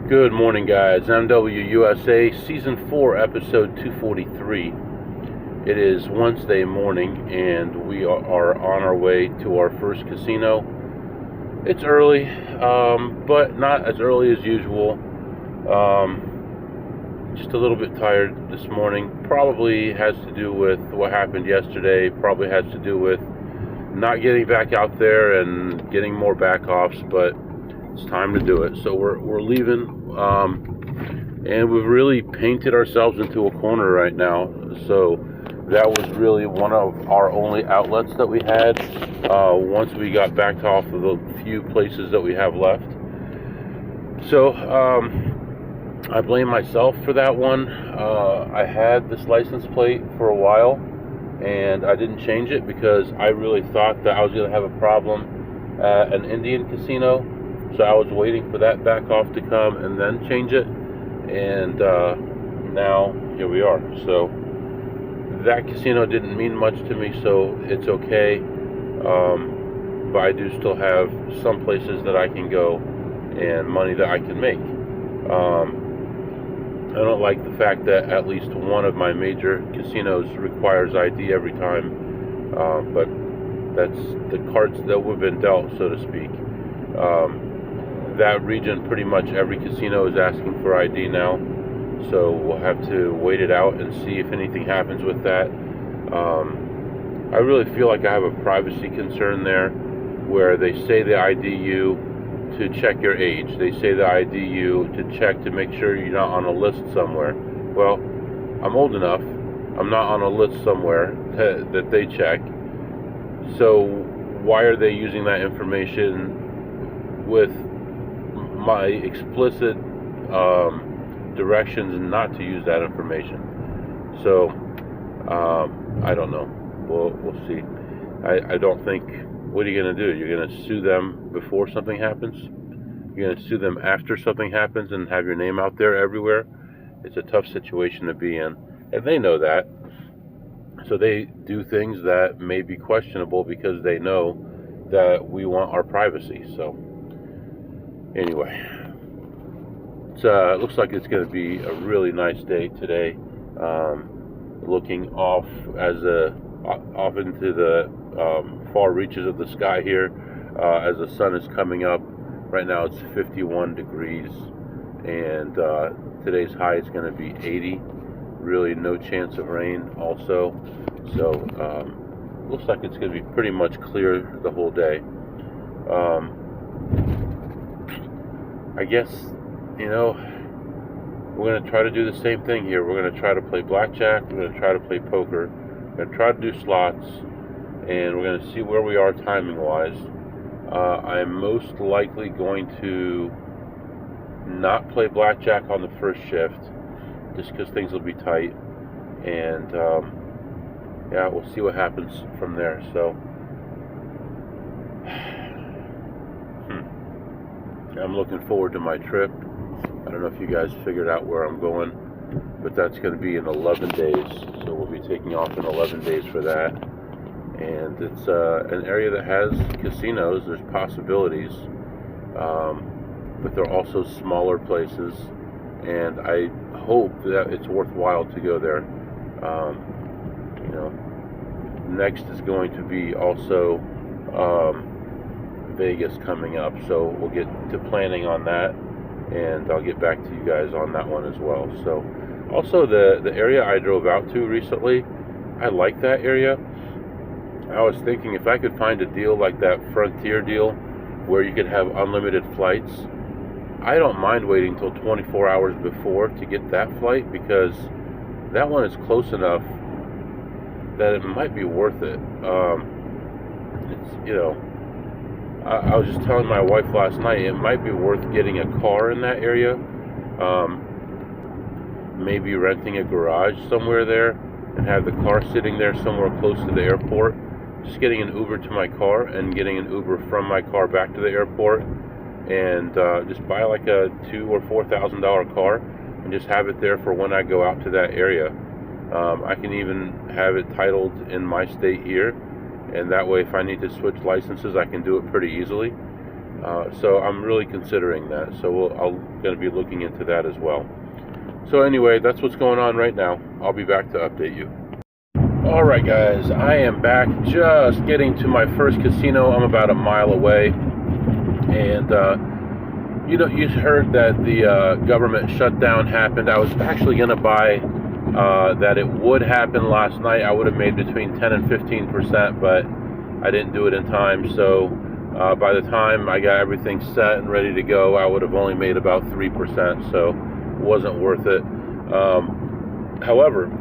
Good morning, guys. MWUSA Season 4, Episode 243. It is Wednesday morning, and we are on our way to our first casino. It's early, but not as early as usual. Just a little bit tired this morning. Probably has to do with what happened yesterday. Probably has to do with not getting back out there and getting more back-offs, but it's time to do it. So we're leaving, and we've really painted ourselves into a corner right now. So that was really one of our only outlets that we had once we got back off of the few places that we have left. So I blame myself for that one. I had this license plate for a while, and I didn't change it because I really thought that I was going to have a problem at an Indian casino. So I was waiting for that back off to come and then change it, and now here we are. So that casino didn't mean much to me, so it's okay, but I do still have some places that I can go and money that I can make. I don't like the fact that at least one of my major casinos requires ID every time, but that's the cards that we've been dealt, so to speak. That region, pretty much every casino is asking for ID now, so we'll have to wait it out and see if anything happens with that. I really feel like I have a privacy concern there, where they say they ID you to check your age. They say they ID you to check to make sure you're not on a list somewhere. Well, I'm old enough. I'm not on a list somewhere that they check. So why are they using that information with my explicit directions not to use that information? So I don't know. We'll see. I don't think. What are you going to do? You're going to sue them before something happens? You're going to sue them after something happens and have your name out there everywhere? It's a tough situation to be in, and they know that. So they do things that may be questionable because they know that we want our privacy. So anyway, it looks like it's going to be a really nice day today. Looking off into the far reaches of the sky here as the sun is coming up. Right now it's 51 degrees, and today's high is going to be 80. Really no chance of rain also. So looks like it's going to be pretty much clear the whole day. I guess, we're going to try to do the same thing here. We're going to try to play blackjack. We're going to try to play poker. We're going to try to do slots, and we're going to see where we are timing wise. I'm most likely going to not play blackjack on the first shift, just because things will be tight, and yeah, we'll see what happens from there. So I'm looking forward to my trip. I don't know if you guys figured out where I'm going, but that's going to be in 11 days. So we'll be taking off in 11 days for that. And it's an area that has casinos. There's possibilities, but they're also smaller places. And I hope that it's worthwhile to go there. Next is going to be also Vegas coming up. So we'll get to planning on that, and I'll get back to you guys on that one as well. So also the area I drove out to recently, I like that area. I was thinking if I could find a deal like that Frontier deal where you could have unlimited flights, I don't mind waiting till 24 hours before to get that flight, because that one is close enough that it might be worth it. I was just telling my wife last night, it might be worth getting a car in that area, maybe renting a garage somewhere there and have the car sitting there somewhere close to the airport, just getting an Uber to my car and getting an Uber from my car back to the airport, and just buy like a $2,000 or $4,000 car and just have it there for when I go out to that area. I can even have it titled in my state here, and that way if I need to switch licenses I can do it pretty easily. So I'm really considering that. So I'm going to be looking into that as well. So anyway, that's what's going on right now. I'll be back to update you. All right, guys, I am back. Just getting to my first casino. I'm about a mile away, and you heard that the government shutdown happened. I was actually going to buy that it would happen last night. I would have made between 10 and 15%, but I didn't do it in time. So by the time I got everything set and ready to go, I would have only made about 3%. So it wasn't worth it. However,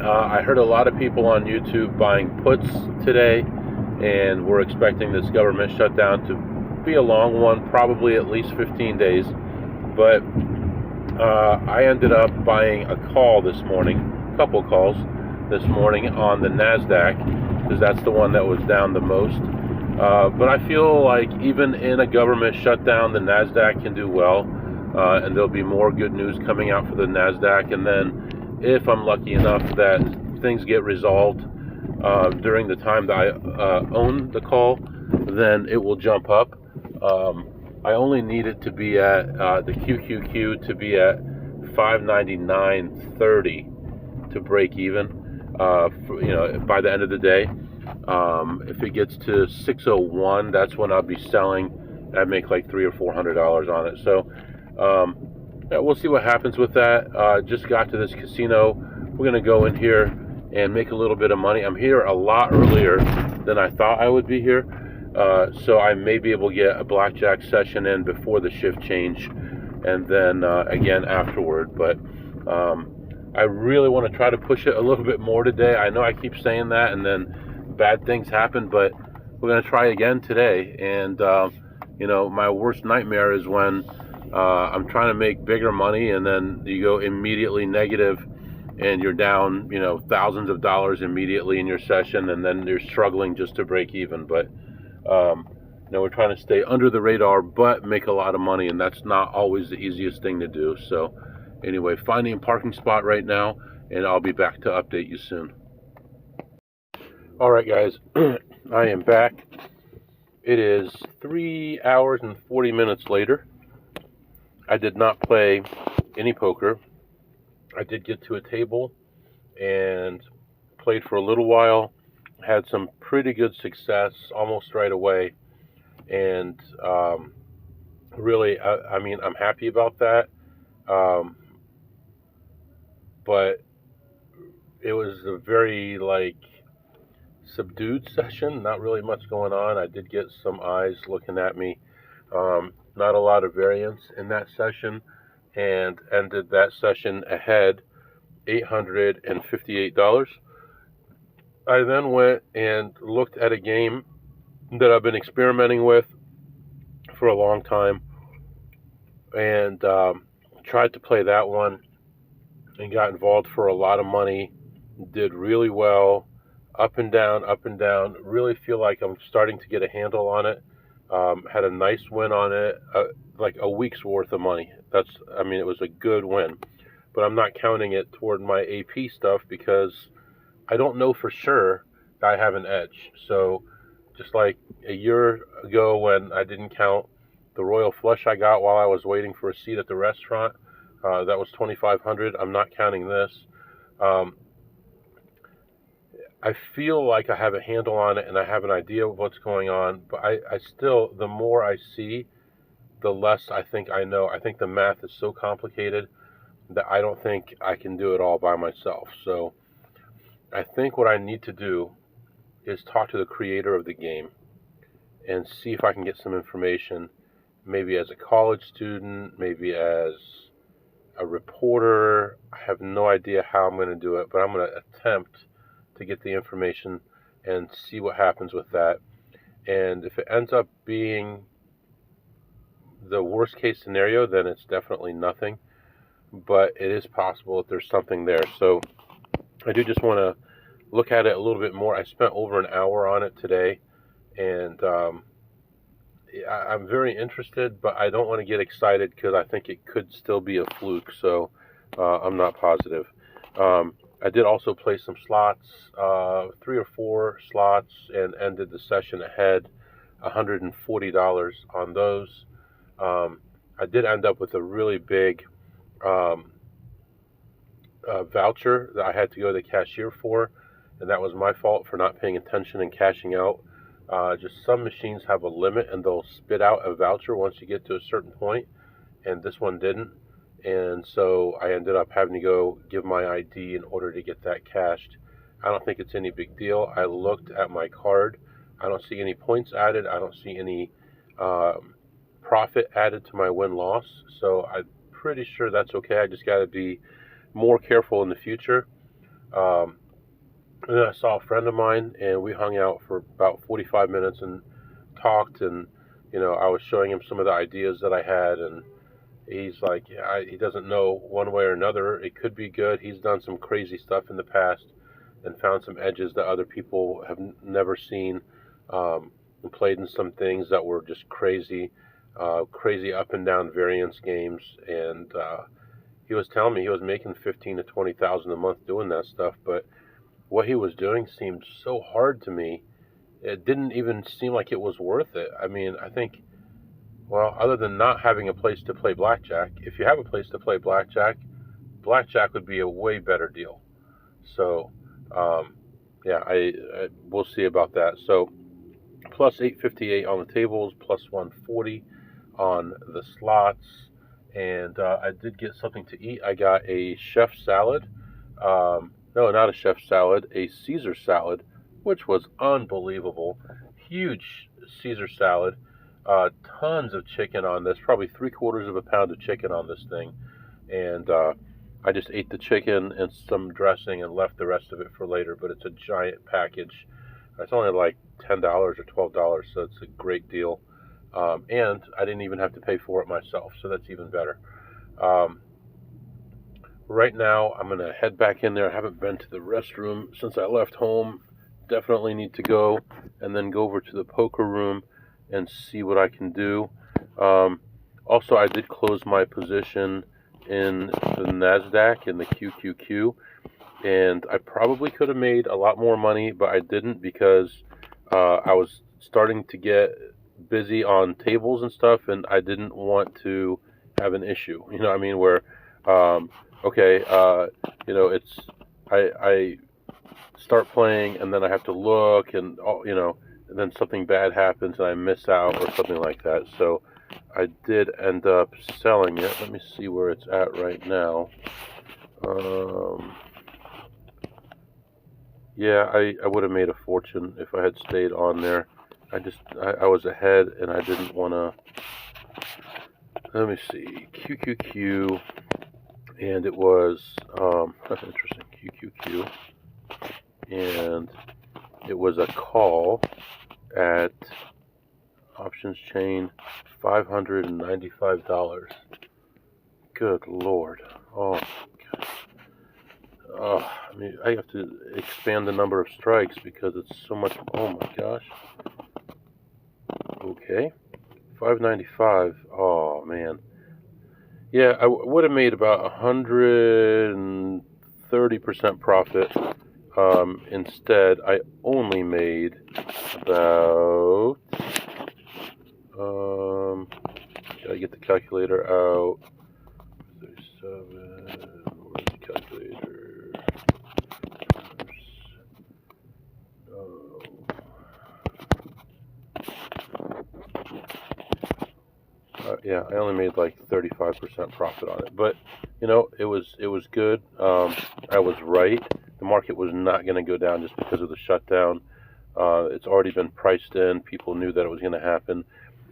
I heard a lot of people on YouTube buying puts today, and we're expecting this government shutdown to be a long one, probably at least 15 days. But I ended up buying a couple calls this morning on the NASDAQ, because that's the one that was down the most. But I feel like even in a government shutdown, the NASDAQ can do well, and there'll be more good news coming out for the NASDAQ. And then if I'm lucky enough that things get resolved during the time that I own the call, then it will jump up. I only need it to be at the QQQ to be at 599.30 to break even. By the end of the day. If it gets to 601, that's when I'll be selling. I make like $300 or $400 on it. So we'll see what happens with that. Just got to this casino. We're gonna go in here and make a little bit of money. I'm here a lot earlier than I thought I would be here. So I may be able to get a blackjack session in before the shift change, and then again afterward. But I really want to try to push it a little bit more today. I know I keep saying that, and then bad things happen, but we're going to try again today. And my worst nightmare is when I'm trying to make bigger money, and then you go immediately negative, and you're down thousands of dollars immediately in your session, and then you're struggling just to break even. But we're trying to stay under the radar but make a lot of money, and that's not always the easiest thing to do. So anyway, finding a parking spot right now, and I'll be back to update you soon. All right, guys, I am back. It is 3 hours and 40 minutes later. I did not play any poker. I did get to a table and played for a little while, had some pretty good success almost right away, and really, I'm happy about that. But it was a very subdued session, not really much going on. I did get some eyes looking at me, not a lot of variance in that session, and ended that session ahead $858. I then went and looked at a game that I've been experimenting with for a long time, and tried to play that one and got involved for a lot of money. Did really well, up and down, really feel like I'm starting to get a handle on it. Had a nice win on it, like a week's worth of money. It was a good win, but I'm not counting it toward my AP stuff because I don't know for sure that I have an edge. So just like a year ago when I didn't count the royal flush I got while I was waiting for a seat at the restaurant, that was $2,500. I'm not counting this. I feel like I have a handle on it and I have an idea of what's going on, but I still, the more I see, the less I think I know. I think the math is so complicated that I don't think I can do it all by myself. So I think what I need to do is talk to the creator of the game and see if I can get some information, maybe as a college student, maybe as a reporter. I have no idea how I'm going to do it, but I'm going to attempt to get the information and see what happens with that. And if it ends up being the worst case scenario, then it's definitely nothing, but it is possible that there's something there. So I do just want to look at it a little bit more. I spent over an hour on it today, and I'm very interested, but I don't want to get excited because I think it could still be a fluke. So I'm not positive. I did also play some slots, 3 or 4 slots, and ended the session ahead. $140 on those. I did end up with a really big um, voucher that I had to go to the cashier for, and that was my fault for not paying attention and cashing out. Just some machines have a limit and they'll spit out a voucher once you get to a certain point, and this one didn't. And so I ended up having to go give my ID in order to get that cashed. I don't think it's any big deal. I looked at my card. I don't see any points added. I don't see any profit added to my win-loss. So I'm pretty sure that's okay. I just got to be more careful in the future. And then I saw a friend of mine, and we hung out for about 45 minutes and talked. And I was showing him some of the ideas that I had, and he's like, yeah, he doesn't know one way or another. It could be good. He's done some crazy stuff in the past and found some edges that other people have never seen, and played in some things that were just crazy, crazy up and down variance games. And he was telling me he was making 15 to 20,000 a month doing that stuff, but what he was doing seemed so hard to me. It didn't even seem like it was worth it. I mean, I think, well, other than not having a place to play blackjack, if you have a place to play blackjack, blackjack would be a way better deal. So, yeah, we'll see about that. So, plus 858 on the tables, plus 140 on the slots, and I did get something to eat. I got a chef salad. No, not a chef salad, a Caesar salad, which was unbelievable. Huge Caesar salad. Tons of chicken on this, probably 3/4 of a pound of chicken on this thing. And I just ate the chicken and some dressing and left the rest of it for later, but it's a giant package. It's only like $10 or $12, so it's a great deal. And I didn't even have to pay for it myself, so that's even better. Right now, I'm going to head back in there. I haven't been to the restroom since I left home. Definitely need to go, and then go over to the poker room and see what I can do. Also, I did close my position in the NASDAQ, in the QQQ, and I probably could have made a lot more money, but I didn't because I was starting to get busy on tables and stuff, and I didn't want to have an issue. You know what I mean? Where okay, it's I start playing and then I have to look, and and then something bad happens and I miss out or something like that. So I did end up selling it. Let me see where it's at right now. Yeah, I would have made a fortune if I had stayed on there. I was ahead and I didn't want to. Let me see, QQQ. And it was, interesting, QQQ, and it was a call at options chain, $595. Good Lord. Oh, God. Oh, I mean, I have to expand the number of strikes because it's so much. Oh my gosh. Okay, $595. Oh man. Yeah, I would have made about 130% profit. Instead, I only made about, gotta get the calculator out. 37, where's the calculator? Yeah, I only made like 35% profit on it, but it was good. I was right. The market was not going to go down just because of the shutdown. It's already been priced in. People knew that it was going to happen.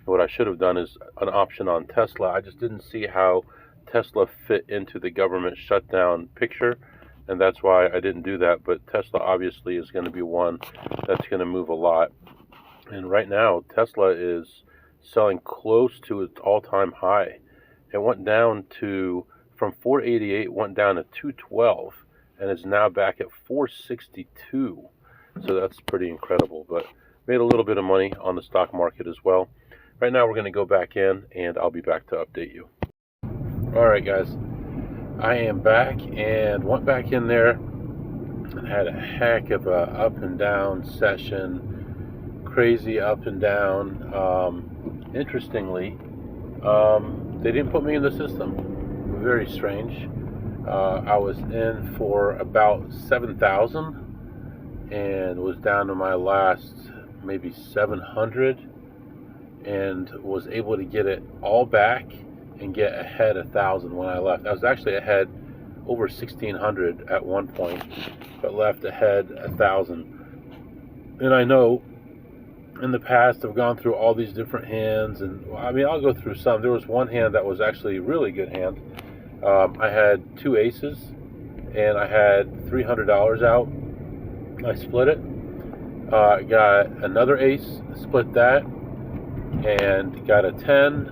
What I should have done is an option on Tesla. I just didn't see how Tesla fit into the government shutdown picture, and that's why I didn't do that. But Tesla obviously is going to be one that's going to move a lot. And right now, Tesla is selling close to its all-time high. It went down from 488, went down to 212, and is now back at 462. So that's pretty incredible, but made a little bit of money on the stock market as well. Right now we're going to go back in, and I'll be back to update you. All right, guys. I am back and went back in there and had a heck of a up and down session. crazy up and down. Interestingly, they didn't put me in the system. Very strange. I was in for about 7,000 and was down to my last maybe 700, and was able to get it all back and get ahead 1,000 when I left. I was actually ahead over 1,600 at one point, but left ahead 1,000. And I know in the past I've gone through all these different hands, and I mean, I'll go through some. There was one hand that was actually a really good hand. I had 2 aces and I had $300 out. I split it, got another ace, split that, and got a 10,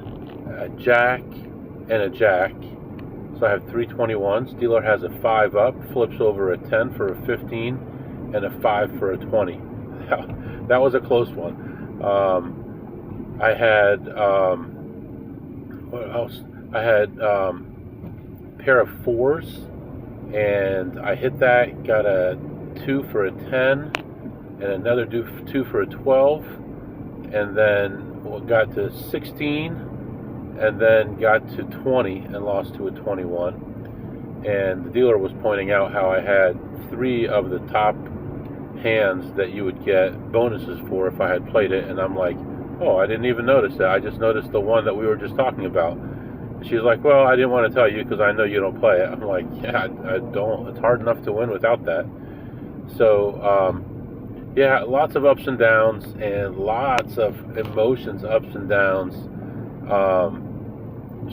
a jack, and a jack. So I have 3 21s. Dealer has a 5 up, flips over a 10 for a 15, and a 5 for a 20. That was a close one. I had what else? I had pair of 4s, and I hit that, got a 2 for a 10, and another 2 for a 12, and then got to 16, and then got to 20 and lost to a 21. And the dealer was pointing out how I had 3 of the top hands that you would get bonuses for if I had played it, and I'm like, oh, I didn't even notice that. I just noticed the one that we were just talking about. She's like, well, I didn't want to tell you because I know you don't play it. I'm like, yeah, I don't. It's hard enough to win without that. So, yeah, lots of ups and downs, and lots of emotions, ups and downs.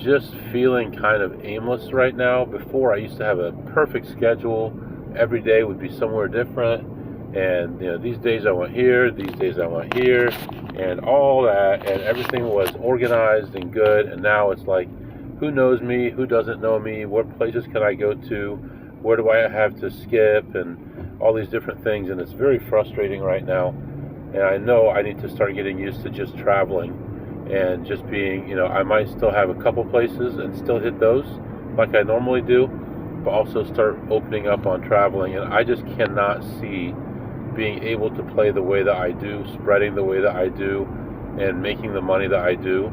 Just feeling kind of aimless right now. Before, I used to have a perfect schedule. Every day would be somewhere different. And, you know, these days I went here, these days I went here, and all that, and everything was organized and good. And now it's like, who knows me, who doesn't know me, what places can I go to, where do I have to skip, and all these different things. And it's very frustrating right now. And I know I need to start getting used to just traveling and just being, you know, I might still have a couple places and still hit those like I normally do, but also start opening up on traveling. And I just cannot see being able to play the way that I do, spreading the way that I do, and making the money that I do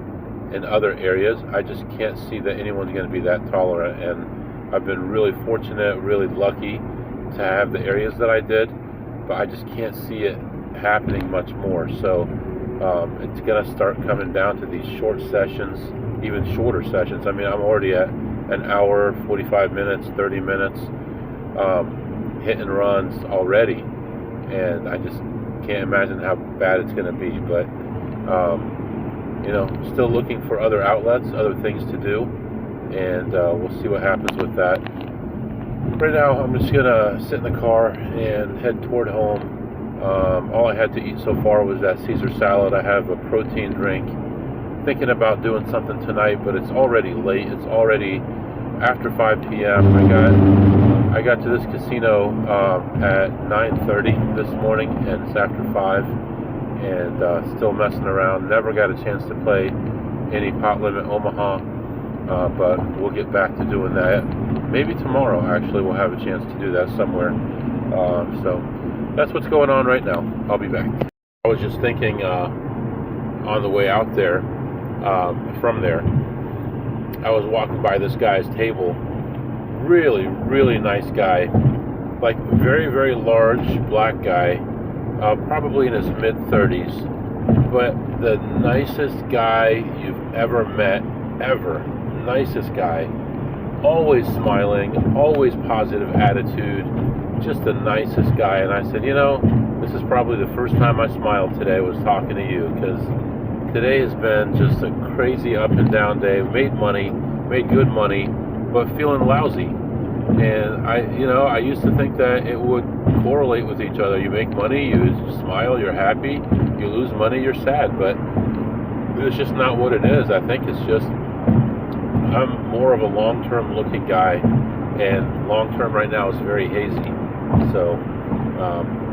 in other areas. I just can't see that anyone's going to be that tolerant. And I've been really fortunate, really lucky to have the areas that I did, but I just can't see it happening much more. So it's going to start coming down to these short sessions, even shorter sessions. I mean, I'm already at an hour, 45 minutes, 30 minutes hitting runs already, and I just can't imagine how bad it's going to be. But you know, still looking for other outlets, other things to do, and we'll see what happens with that. Right now, I'm just gonna sit in the car and head toward home. All I had to eat so far was that Caesar salad. I have a protein drink. Thinking about doing something tonight, but it's already late. It's already after 5 p.m. I got to this casino at 9:30 this morning, and it's after 5, and still messing around. Never got a chance to play any Pot Limit Omaha, but we'll get back to doing that. Maybe tomorrow, actually, we'll have a chance to do that somewhere. So that's what's going on right now. I'll be back. I was just thinking on the way out there, from there, I was walking by this guy's table. Really, really nice guy. Like, very, very large black guy. Probably in his mid-30s. But the nicest guy you've ever met, ever. Nicest guy. Always smiling, always positive attitude. Just the nicest guy. And I said, you know, this is probably the first time I smiled today was talking to you, because today has been just a crazy up and down day. Made money, made good money, but feeling lousy. And I used to think that it would correlate with each other. You make money, you smile, you're happy. You lose money, you're sad. But it's just not what it is. I think it's just, I'm more of a long-term looking guy, and long-term right now is very hazy. So,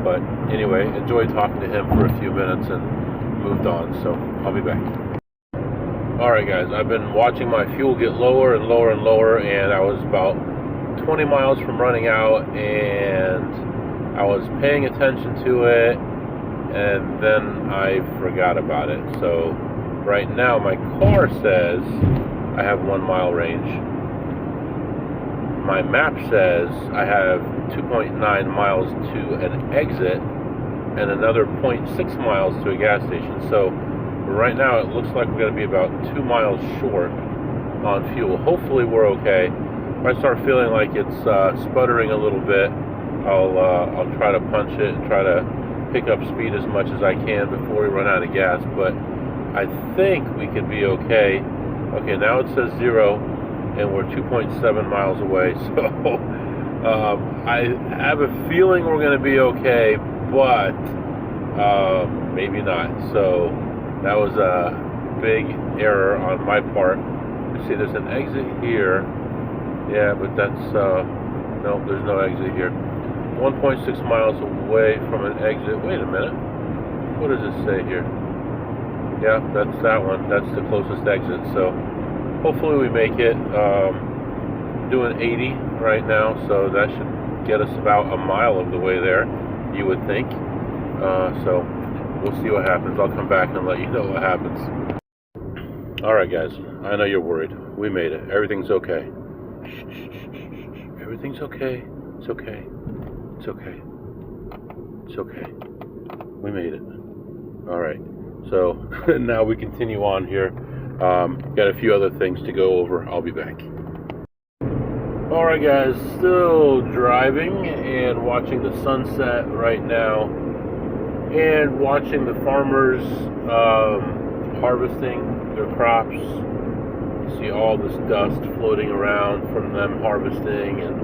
but anyway, enjoyed talking to him for a few minutes and moved on. So I'll be back. Alright guys, I've been watching my fuel get lower and lower and lower, and I was about 20 miles from running out, and I was paying attention to it, and then I forgot about it. So right now my car says I have 1 mile range. My map says I have 2.9 miles to an exit and another 0.6 miles to a gas station. So right now it looks like we're going to be about 2 miles short on fuel. Hopefully we're okay. If I start feeling like it's sputtering a little bit, I'll try to punch it and try to pick up speed as much as I can before we run out of gas. But I think we could be okay. Okay, now it says 0, and we're 2.7 miles away. So I have a feeling we're going to be okay, but maybe not. So that was a big error on my part. You see, there's an exit here. Yeah, but that's no, there's no exit here. 1.6 miles away from an exit. Wait a minute. What does it say here? Yeah, that's that one. That's the closest exit. So hopefully we make it. Doing 80 right now, so that should get us about a mile of the way there, you would think. So we'll see what happens. I'll come back and let you know what happens. Alright guys, I know you're worried. We made it. Everything's okay. Everything's okay. It's okay. It's okay. It's okay. We made it. Alright, so now we continue on here. Got a few other things to go over. I'll be back. Alright guys, still driving and watching the sunset right now, and watching the farmers harvesting their crops. You see all this dust floating around from them harvesting, and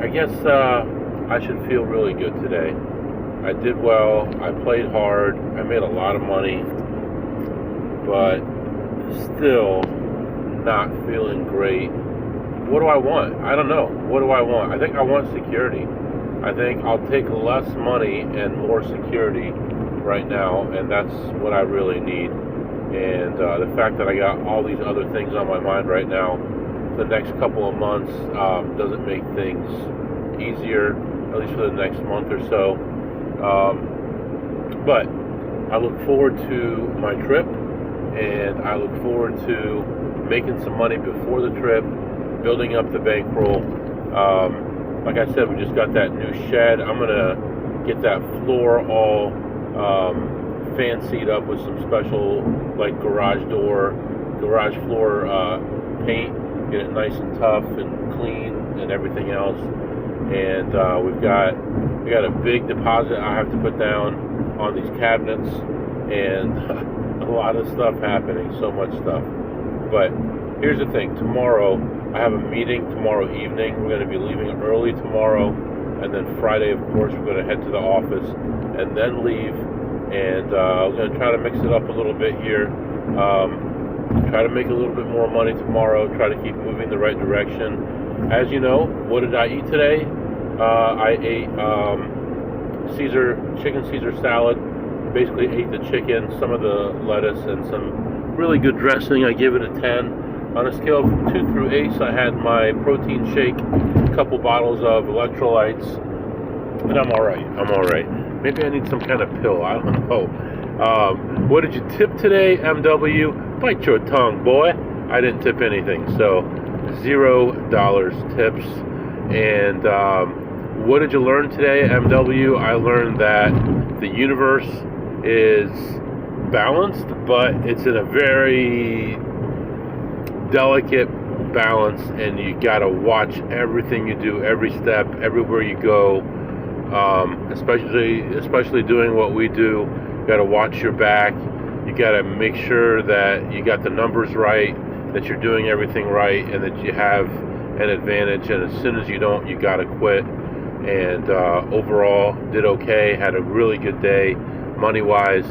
I guess I should feel really good today. I did well, I played hard, I made a lot of money, but still not feeling great. What do I want? I don't know. What do I want? I think I want security. I think I'll take less money and more security right now, and that's what I really need. And the fact that I got all these other things on my mind right now, the next couple of months doesn't make things easier, at least for the next month or so. But I look forward to my trip, and I look forward to making some money before the trip, building up the bankroll. Like I said, we just got that new shed. I'm gonna get that floor all fancied up with some special, like, garage floor paint. Get it nice and tough and clean and everything else. And we got a big deposit I have to put down on these cabinets, and a lot of stuff happening. So much stuff. But here's the thing. Tomorrow I have a meeting tomorrow evening. We're going to be leaving early tomorrow, and then Friday, of course, we're going to head to the office and then leave. And we're going to try to mix it up a little bit here. Try to make a little bit more money tomorrow. Try to keep moving the right direction. As you know, what did I eat today? I ate chicken Caesar salad. Basically ate the chicken, some of the lettuce, and some really good dressing. I give it a 10. On a scale from 2 through 8, so I had my protein shake, a couple bottles of electrolytes, and I'm alright. Maybe I need some kind of pill, I don't know. What did you tip today, MW? Bite your tongue, boy. I didn't tip anything, so $0 tips. And what did you learn today, MW? I learned that the universe is balanced, but it's in a very delicate balance, and you gotta watch everything you do, every step, everywhere you go. Especially doing what we do, you gotta watch your back. You gotta make sure that you got the numbers right, that you're doing everything right, and that you have an advantage. And as soon as you don't, you gotta quit. And overall, did okay. Had a really good day, money-wise.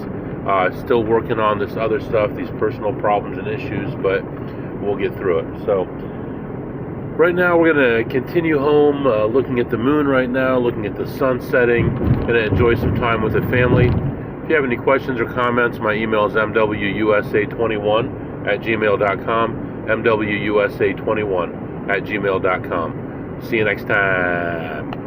Still working on this other stuff, these personal problems and issues, but we'll get through it. So right now we're going to continue home, looking at the moon right now, looking at the sun setting. Going to enjoy some time with the family. If you have any questions or comments, my email is mwusa21@gmail.com, mwusa21@gmail.com. See you next time.